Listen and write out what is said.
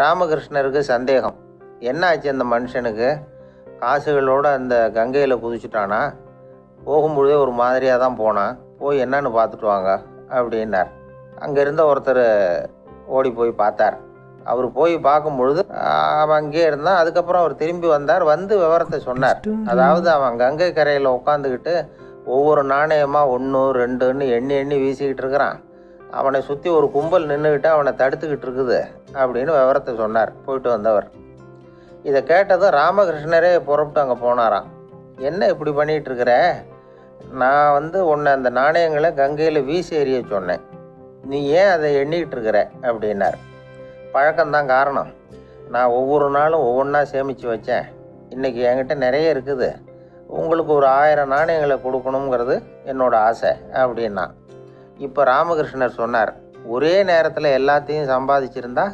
ராமகிருஷ்ணருக்கு சந்தேகம். என்ன ஆச்சு அந்த மனுஷனுக்கு? காசுகளோடு அந்த கங்கையில் குதிச்சுட்டானா? போகும்பொழுதே ஒரு மாதிரியாக தான் போனான். போய் என்னன்னு பார்த்துட்டு வாங்க அப்படின்னார். அங்கே இருந்த ஒருத்தர் ஓடி போய் பார்த்தார். அவர் போய் பார்க்கும் பொழுது அவன் அங்கேயே இருந்தான். அதுக்கப்புறம் அவர் திரும்பி வந்தார். வந்து விவரத்தை சொன்னார். அதாவது அவன் கங்கை கரையில் உட்காந்துக்கிட்டு ஒவ்வொரு நாணயமாக 1 2ன்னு எண்ணி எண்ணி வீசிக்கிட்டு இருக்கிறான். அவனை சுற்றி ஒரு கும்பல் நின்றுக்கிட்டு அவனை தடுத்துக்கிட்டு இருக்குது அப்படின்னு விவரத்தை சொன்னார் போயிட்டு வந்தவர். இதை கேட்டதும் ராமகிருஷ்ணரே புறப்பட்டு அங்கே போனாராம். என்ன இப்படி பண்ணிகிட்டு இருக்கிற? நான் உன்னை அந்த நாணயங்களை கங்கையில் வீசி எறிய சொன்னேன். நீ ஏன் அதை எண்ணிக்கிட்டு இருக்கிற அப்படின்னார். பழக்கம்தான் காரணம். நான் ஒவ்வொரு நாளும் ஒவ்வொன்றா சேமித்து வச்சேன். இன்றைக்கி என்கிட்ட நிறைய இருக்குது. உங்களுக்கு ஒரு 1000 நாணயங்களை கொடுக்கணுங்கிறது என்னோடய ஆசை அப்படின்னா. இப்போ ராமகிருஷ்ணர் சொன்னார், ஒரே நேரத்தில் எல்லாத்தையும் சம்பாதிச்சிருந்தா